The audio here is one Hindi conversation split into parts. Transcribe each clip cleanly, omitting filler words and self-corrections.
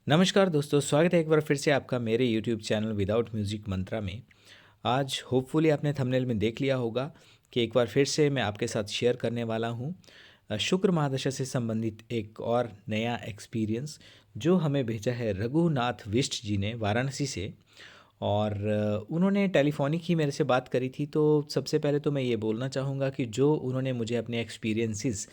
नमस्कार दोस्तों, स्वागत है एक बार फिर से आपका मेरे यूट्यूब चैनल विदाउट म्यूजिक मंत्रा में। आज होपफुली आपने थंबनेल में देख लिया होगा कि एक बार फिर से मैं आपके साथ शेयर करने वाला हूँ शुक्र महादशा से संबंधित एक और नया एक्सपीरियंस जो हमें भेजा है रघुनाथ विष्ट जी ने वाराणसी से। और उन्होंने टेलीफोनिक ही मेरे से बात करी थी। तो सबसे पहले तो मैं ये बोलना चाहूँगा कि जो उन्होंने मुझे अपने एक्सपीरियंसेस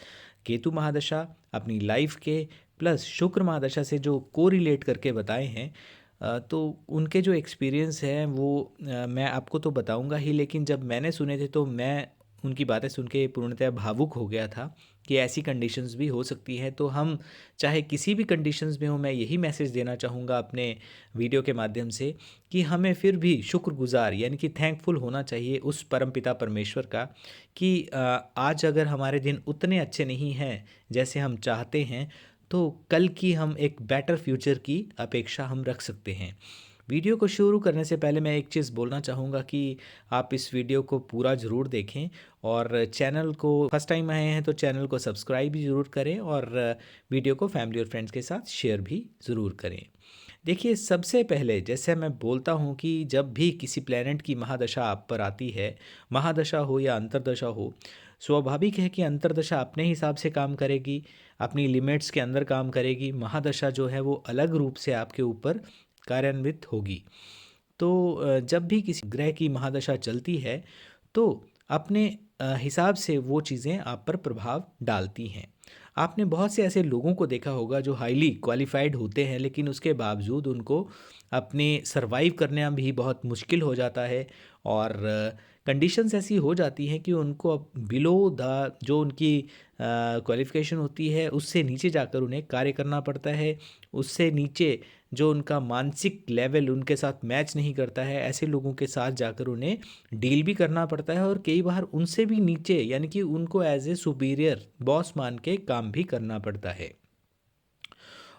केतु महादशा अपनी लाइफ के प्लस शुक्र महादशा से जो कोरिलेट करके बताए हैं, तो उनके जो एक्सपीरियंस हैं वो मैं आपको तो बताऊंगा ही, लेकिन जब मैंने सुने थे तो मैं उनकी बातें सुन के पूर्णतः भावुक हो गया था कि ऐसी कंडीशंस भी हो सकती हैं। तो हम चाहे किसी भी कंडीशंस में हो, मैं यही मैसेज देना चाहूँगा अपने वीडियो के माध्यम से कि हमें फिर भी शुक्रगुजार यानी कि थैंकफुल होना चाहिए उस परमपिता परमेश्वर का कि आज अगर हमारे दिन उतने अच्छे नहीं हैं जैसे हम चाहते हैं, तो कल की हम एक बेटर फ्यूचर की अपेक्षा हम रख सकते हैं। वीडियो को शुरू करने से पहले मैं एक चीज़ बोलना चाहूँगा कि आप इस वीडियो को पूरा ज़रूर देखें और चैनल को फर्स्ट टाइम आए हैं तो चैनल को सब्सक्राइब भी ज़रूर करें और वीडियो को फैमिली और फ्रेंड्स के साथ शेयर भी ज़रूर करें। देखिए, सबसे पहले जैसे मैं बोलता हूँ कि जब भी किसी प्लेनेट की महादशा आप पर आती है, महादशा हो या अंतर्दशा हो, स्वाभाविक है कि अंतर्दशा अपने हिसाब से काम करेगी, अपनी लिमिट्स के अंदर काम करेगी। महादशा जो है वो अलग रूप से आपके ऊपर कार्यान्वित होगी। तो जब भी किसी ग्रह की महादशा चलती है तो अपने हिसाब से वो चीज़ें आप पर प्रभाव डालती हैं। आपने बहुत से ऐसे लोगों को देखा होगा जो हाईली क्वालिफाइड होते हैं, लेकिन उसके बावजूद उनको अपने सरवाइव करना भी बहुत मुश्किल हो जाता है और कंडीशंस ऐसी हो जाती हैं कि उनको अब बिलो द जो उनकी क्वालिफ़िकेशन होती है उससे नीचे जाकर उन्हें कार्य करना पड़ता है। उससे नीचे जो उनका मानसिक लेवल उनके साथ मैच नहीं करता है, ऐसे लोगों के साथ जाकर उन्हें डील भी करना पड़ता है और कई बार उनसे भी नीचे यानी कि उनको एज ए सुपीरियर बॉस मान के काम भी करना पड़ता है।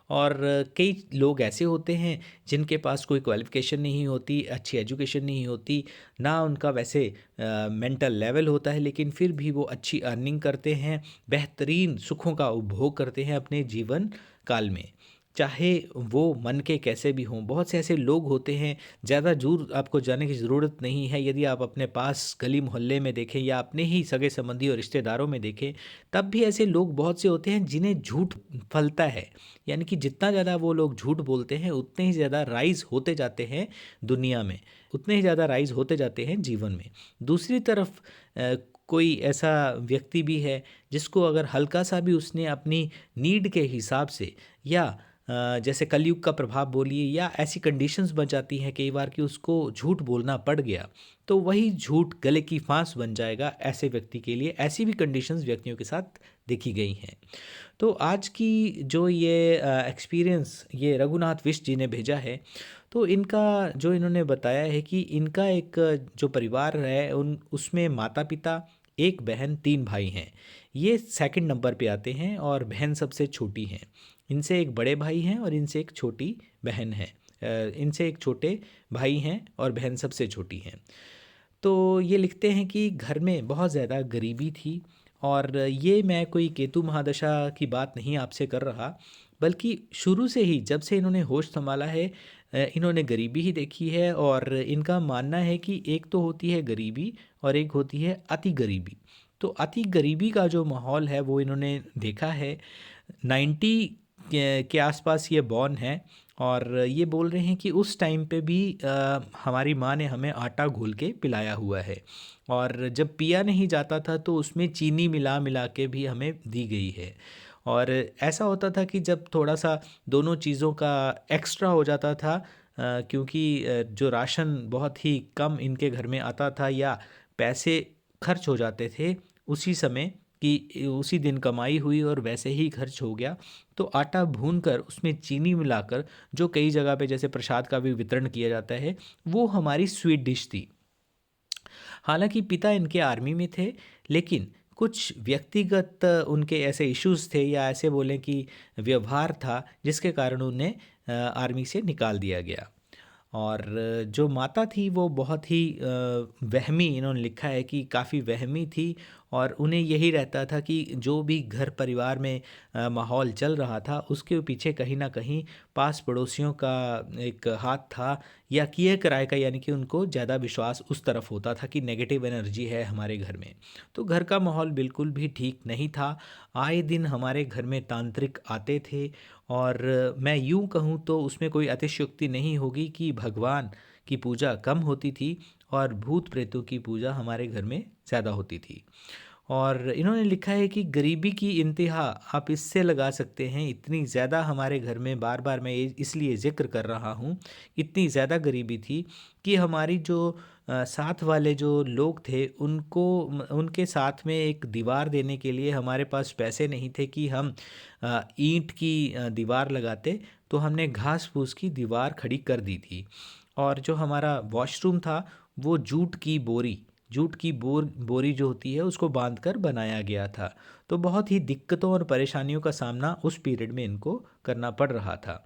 और कई लोग ऐसे होते हैं जिनके पास कोई क्वालिफ़िकेशन नहीं होती, अच्छी एजुकेशन नहीं होती, ना उनका वैसे मेंटल लेवल होता है, लेकिन फिर भी वो अच्छी अर्निंग करते हैं, बेहतरीन सुखों का उपभोग करते हैं अपने जीवन काल में, चाहे वो मन के कैसे भी हों। बहुत से ऐसे लोग होते हैं, ज़्यादा दूर आपको जाने की ज़रूरत नहीं है। यदि आप अपने पास गली मोहल्ले में देखें या अपने ही सगे संबंधी और रिश्तेदारों में देखें, तब भी ऐसे लोग बहुत से होते हैं जिन्हें झूठ फलता है। यानी कि जितना ज़्यादा वो लोग झूठ बोलते हैं उतने ही ज़्यादा राइज़ होते जाते हैं दुनिया में, उतने ही ज़्यादा राइज़ होते जाते हैं जीवन में। दूसरी तरफ कोई ऐसा व्यक्ति भी है जिसको अगर हल्का सा भी उसने अपनी नीड के हिसाब से या जैसे कलयुग का प्रभाव बोलिए या ऐसी कंडीशंस बन जाती हैं कई बार कि उसको झूठ बोलना पड़ गया, तो वही झूठ गले की फांस बन जाएगा ऐसे व्यक्ति के लिए। ऐसी भी कंडीशंस व्यक्तियों के साथ देखी गई हैं। तो आज की जो ये एक्सपीरियंस ये रघुनाथ विष्ट जी ने भेजा है, तो इनका जो इन्होंने बताया है कि इनका एक जो परिवार है उन उसमें माता पिता, एक बहन, तीन भाई हैं। ये सेकंड नंबर पे आते हैं और बहन सबसे छोटी हैं। इनसे एक बड़े भाई हैं और इनसे एक छोटी बहन है। इनसे एक छोटे भाई हैं और बहन सबसे छोटी हैं। तो ये लिखते हैं कि घर में बहुत ज़्यादा गरीबी थी और ये मैं कोई केतु महादशा की बात नहीं आपसे कर रहा, बल्कि शुरू से ही जब से इन्होंने होश संभाला है इन्होंने गरीबी ही देखी है। और इनका मानना है कि एक तो होती है गरीबी और एक होती है अति गरीबी। तो अति गरीबी का जो माहौल है वो इन्होंने देखा है। 90 के आसपास ये बॉर्न है और ये बोल रहे हैं कि उस टाइम पे भी हमारी माँ ने हमें आटा घोल के पिलाया हुआ है और जब पिया नहीं जाता था तो उसमें चीनी मिला मिला के भी हमें दी गई है। और ऐसा होता था कि जब थोड़ा सा दोनों चीज़ों का एक्स्ट्रा हो जाता था, क्योंकि जो राशन बहुत ही कम इनके घर में आता था या पैसे खर्च हो जाते थे उसी समय कि उसी दिन कमाई हुई और वैसे ही खर्च हो गया, तो आटा भूनकर उसमें चीनी मिलाकर जो कई जगह पे जैसे प्रसाद का भी वितरण किया जाता है, वो हमारी स्वीट डिश थी। हालांकि पिता इनके आर्मी में थे, लेकिन कुछ व्यक्तिगत उनके ऐसे इश्यूज थे या ऐसे बोलें कि व्यवहार था जिसके कारण उन्हें आर्मी से निकाल दिया गया। और जो माता थी वो बहुत ही वहमी, इन्होंने लिखा है कि काफ़ी वहमी थी और उन्हें यही रहता था कि जो भी घर परिवार में माहौल चल रहा था उसके पीछे कहीं ना कहीं पास पड़ोसियों का एक हाथ था या किए किराए का, यानी कि उनको ज़्यादा विश्वास उस तरफ होता था कि नेगेटिव एनर्जी है हमारे घर में। तो घर का माहौल बिल्कुल भी ठीक नहीं था। आए दिन हमारे घर में तांत्रिक आते थे और मैं यूं कहूँ तो उसमें कोई अतिशयोक्ति नहीं होगी कि भगवान की पूजा कम होती थी और भूत प्रेतों की पूजा हमारे घर में ज़्यादा होती थी। और इन्होंने लिखा है कि गरीबी की इंतहा आप इससे लगा सकते हैं, इतनी ज़्यादा हमारे घर में, बार बार मैं ये इसलिए ज़िक्र कर रहा हूँ, इतनी ज़्यादा गरीबी थी कि हमारी जो साथ वाले जो लोग थे उनको उनके साथ में एक दीवार देने के लिए हमारे पास पैसे नहीं थे कि हम ईंट की दीवार लगाते, तो हमने घास फूस की दीवार खड़ी कर दी थी। और जो हमारा वॉशरूम था वो जूट की बोरी जो होती है उसको बांधकर बनाया गया था। तो बहुत ही दिक्कतों और परेशानियों का सामना उस पीरियड में इनको करना पड़ रहा था।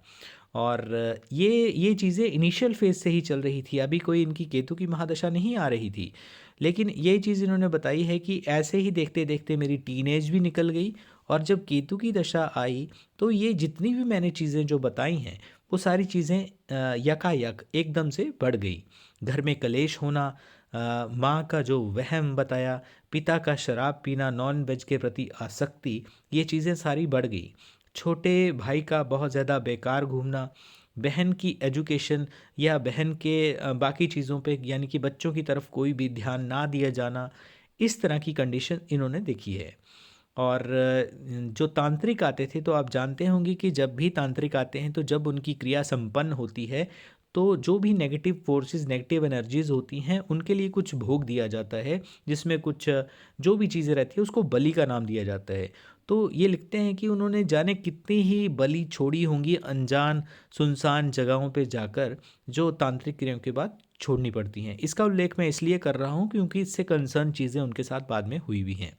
और ये चीज़ें इनिशियल फेज से ही चल रही थी, अभी कोई इनकी केतु की महादशा नहीं आ रही थी। लेकिन ये चीज़ इन्होंने बताई है कि ऐसे ही देखते देखते मेरी टीनेज भी निकल गई और जब केतु की दशा आई तो ये जितनी भी मैंने चीज़ें जो बताई हैं वो सारी चीज़ें यकायक एकदम से बढ़ गई। घर में कलेश होना, माँ का जो वहम बताया, पिता का शराब पीना, नॉन वेज के प्रति आसक्ति, ये चीज़ें सारी बढ़ गई। छोटे भाई का बहुत ज़्यादा बेकार घूमना, बहन की एजुकेशन या बहन के बाकी चीज़ों पे यानी कि बच्चों की तरफ कोई भी ध्यान ना दिया जाना, इस तरह की कंडीशन इन्होंने देखी है। और जो तांत्रिक आते थे तो आप जानते होंगे कि जब भी तांत्रिक आते हैं तो जब उनकी क्रिया संपन्न होती है तो जो भी नेगेटिव फोर्सेस, नेगेटिव एनर्जीज होती हैं उनके लिए कुछ भोग दिया जाता है, जिसमें कुछ जो भी चीज़ें रहती है उसको बलि का नाम दिया जाता है। तो ये लिखते हैं कि उन्होंने जाने कितनी ही बलि छोड़ी होंगी अनजान सुनसान जगहों पे जाकर, जो तांत्रिक क्रियाओं के बाद छोड़नी पड़ती हैं। इसका उल्लेख मैं इसलिए कर रहा हूँ क्योंकि इससे कंसर्न चीज़ें उनके साथ बाद में हुई भी हैं।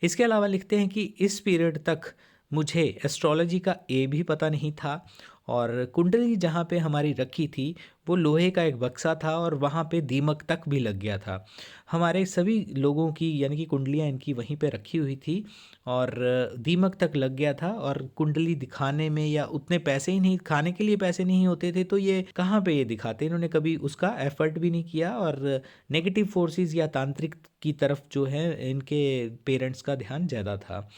इसके अलावा लिखते हैं कि इस पीरियड तक मुझे एस्ट्रोलॉजी का ए भी पता नहीं था और कुंडली जहाँ पे हमारी रखी थी वो लोहे का एक बक्सा था और वहाँ पे दीमक तक भी लग गया था। हमारे सभी लोगों की यानी कि कुंडलियाँ इनकी वहीं पे रखी हुई थी और दीमक तक लग गया था और कुंडली दिखाने में या उतने पैसे ही नहीं, खाने के लिए पैसे नहीं होते थे तो ये कहाँ पे ये दिखाते, इन्होंने कभी उसका एफर्ट भी नहीं किया। और नेगेटिव फोर्सेस या तांत्रिक की तरफ जो है इनके पेरेंट्स का ध्यान ज़्यादा था।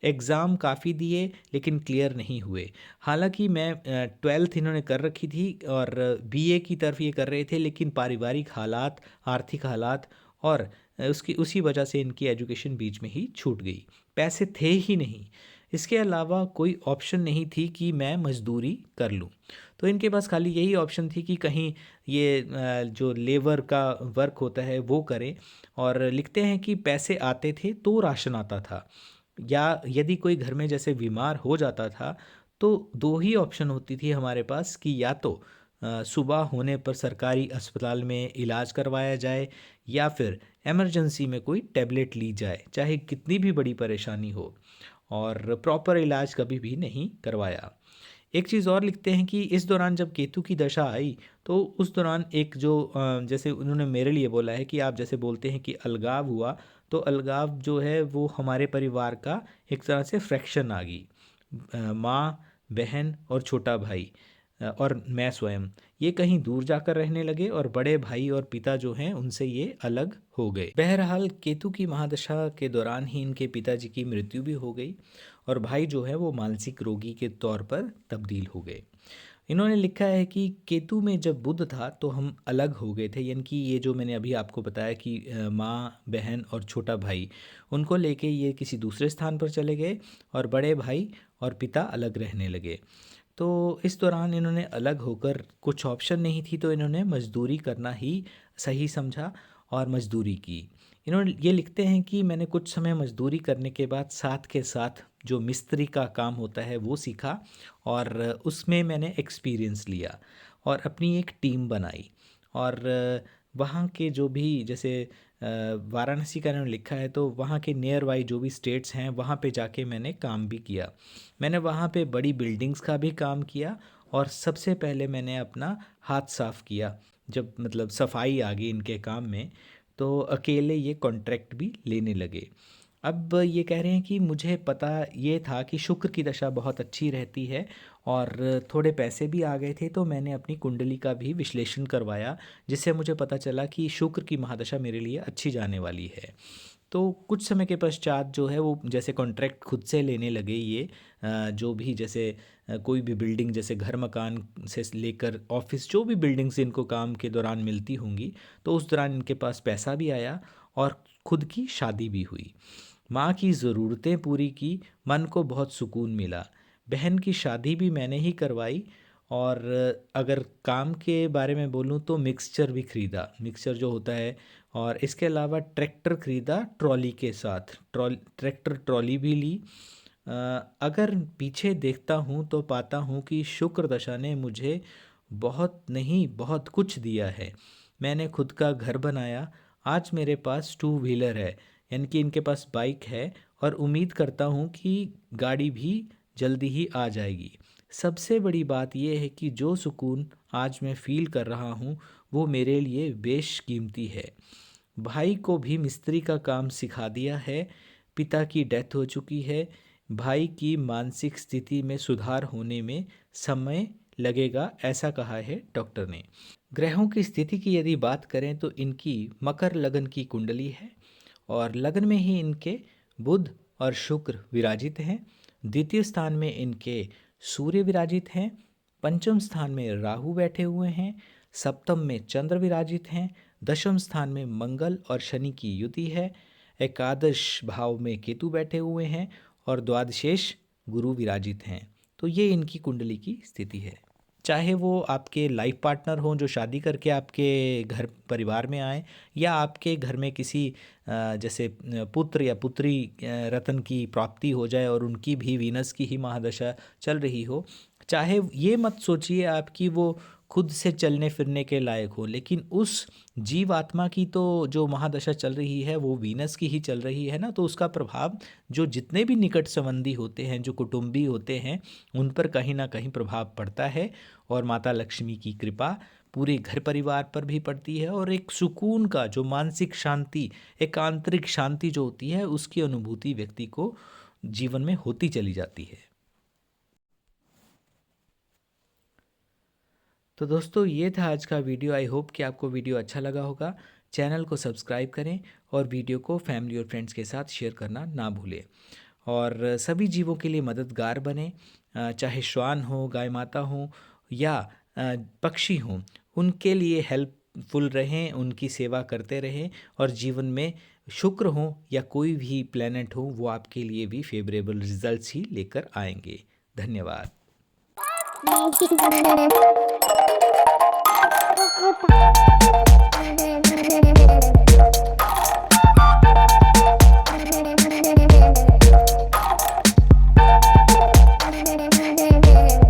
एग्ज़ाम काफ़ी दिए लेकिन क्लियर नहीं हुए। हालांकि मैं 12th इन्होंने कर रखी थी और बीए की तरफ ये कर रहे थे, लेकिन पारिवारिक हालात, आर्थिक हालात और उसकी उसी वजह से इनकी एजुकेशन बीच में ही छूट गई। पैसे थे ही नहीं, इसके अलावा कोई ऑप्शन नहीं थी कि मैं मजदूरी कर लूँ। तो इनके पास खाली यही ऑप्शन थी कि कहीं ये जो लेबर का वर्क होता है वो करें। और लिखते हैं कि पैसे आते थे तो राशन आता था, या यदि कोई घर में जैसे बीमार हो जाता था तो दो ही ऑप्शन होती थी हमारे पास कि या तो सुबह होने पर सरकारी अस्पताल में इलाज करवाया जाए या फिर इमरजेंसी में कोई टैबलेट ली जाए, चाहे कितनी भी बड़ी परेशानी हो। और प्रॉपर इलाज कभी भी नहीं करवाया। एक चीज़ और लिखते हैं कि इस दौरान जब केतु की दशा आई तो उस दौरान एक जो जैसे उन्होंने मेरे लिए बोला है कि आप जैसे बोलते हैं कि अलगाव हुआ, तो अलगाव जो है वो हमारे परिवार का एक तरह से फ्रैक्शन आ गई। माँ, बहन और छोटा भाई और मैं स्वयं, ये कहीं दूर जाकर रहने लगे और बड़े भाई और पिता जो हैं उनसे ये अलग हो गए। बहरहाल केतु की महादशा के दौरान ही इनके पिताजी की मृत्यु भी हो गई और भाई जो है वो मानसिक रोगी के तौर पर तब्दील हो गए। इन्होंने लिखा है कि केतु में जब बुध था तो हम अलग हो गए थे, यानी कि ये जो मैंने अभी आपको बताया कि माँ, बहन और छोटा भाई, उनको लेके ये किसी दूसरे स्थान पर चले गए और बड़े भाई और पिता अलग रहने लगे। तो इस दौरान इन्होंने अलग होकर, कुछ ऑप्शन नहीं थी तो इन्होंने मजदूरी करना ही सही समझा और मजदूरी की। इन्होंने ये लिखते हैं कि मैंने कुछ समय मजदूरी करने के बाद साथ के साथ जो मिस्त्री का काम होता है वो सीखा और उसमें मैंने एक्सपीरियंस लिया और अपनी एक टीम बनाई। और वहाँ के जो भी जैसे वाराणसी का इन्होंने लिखा है तो वहाँ के नियर बाई जो भी स्टेट्स हैं वहाँ पे जाके मैंने काम भी किया। मैंने वहाँ पे बड़ी बिल्डिंग्स का भी काम किया और सबसे पहले मैंने अपना हाथ साफ किया, जब मतलब सफाई आ गई इनके काम में। तो अकेले ये कॉन्ट्रैक्ट भी लेने लगे। अब ये कह रहे हैं कि मुझे पता ये था कि शुक्र की दशा बहुत अच्छी रहती है और थोड़े पैसे भी आ गए थे, तो मैंने अपनी कुंडली का भी विश्लेषण करवाया, जिससे मुझे पता चला कि शुक्र की महादशा मेरे लिए अच्छी जाने वाली है। तो कुछ समय के पश्चात जो है वो जैसे कॉन्ट्रैक्ट खुद से लेने लगे ये, जो भी जैसे कोई भी बिल्डिंग, जैसे घर मकान से लेकर ऑफिस, जो भी बिल्डिंग्स इनको काम के दौरान मिलती होंगी, तो उस दौरान इनके पास पैसा भी आया और खुद की शादी भी हुई। माँ की ज़रूरतें पूरी की, मन को बहुत सुकून मिला। बहन की शादी भी मैंने ही करवाई। और अगर काम के बारे में बोलूँ तो मिक्सचर भी ख़रीदा, मिक्सचर जो होता है। और इसके अलावा ट्रैक्टर ख़रीदा ट्रॉली के साथ, ट्रैक्टर ट्रॉली भी ली। अगर पीछे देखता हूँ तो पाता हूँ कि शुक्र दशा ने मुझे बहुत नहीं बहुत कुछ दिया है। मैंने खुद का घर बनाया, आज मेरे पास टू व्हीलर है, यानी कि इनके पास बाइक है, और उम्मीद करता हूँ कि गाड़ी भी जल्दी ही आ जाएगी। सबसे बड़ी बात यह है कि जो सुकून आज मैं फ़ील कर रहा हूँ वो मेरे लिए बेशकीमती है। भाई को भी मिस्त्री का काम सिखा दिया है। पिता की डेथ हो चुकी है। भाई की मानसिक स्थिति में सुधार होने में समय लगेगा, ऐसा कहा है डॉक्टर ने। ग्रहों की स्थिति की यदि बात करें तो इनकी मकर लगन की कुंडली है और लगन में ही इनके बुध और शुक्र विराजित हैं। द्वितीय स्थान में इनके सूर्य विराजित हैं। पंचम स्थान में राहु बैठे हुए हैं। सप्तम में चंद्र विराजित हैं। दशम स्थान में मंगल और शनि की युति है। एकादश भाव में केतु बैठे हुए हैं और द्वादशेष गुरु विराजित हैं। तो ये इनकी कुंडली की स्थिति है। चाहे वो आपके लाइफ पार्टनर हों जो शादी करके आपके घर परिवार में आए, या आपके घर में किसी जैसे पुत्र या पुत्री रत्न की प्राप्ति हो जाए और उनकी भी वीनस की ही महादशा चल रही हो, चाहे ये मत सोचिए आप कि वो खुद से चलने फिरने के लायक हो, लेकिन उस जीव आत्मा की तो जो महादशा चल रही है वो वीनस की ही चल रही है ना, तो उसका प्रभाव जो जितने भी निकट संबंधी होते हैं, जो कुटुंबी होते हैं, उन पर कहीं ना कहीं प्रभाव पड़ता है। और माता लक्ष्मी की कृपा पूरे घर परिवार पर भी पड़ती है और एक सुकून का जो मानसिक शांति, एक आंतरिक शांति जो होती है, उसकी अनुभूति व्यक्ति को जीवन में होती चली जाती है। तो दोस्तों ये था आज का वीडियो। आई होप कि आपको वीडियो अच्छा लगा होगा। चैनल को सब्सक्राइब करें और वीडियो को फैमिली और फ्रेंड्स के साथ शेयर करना ना भूलें। और सभी जीवों के लिए मददगार बने, चाहे श्वान हो, गाय माता हो या पक्षी हों, उनके लिए हेल्पफुल रहें, उनकी सेवा करते रहें। और जीवन में शुक्र हो या कोई भी प्लेनेट हो, वो आपके लिए भी फेवरेबल रिजल्ट्स ही लेकर आएंगे। धन्यवाद। Thank you.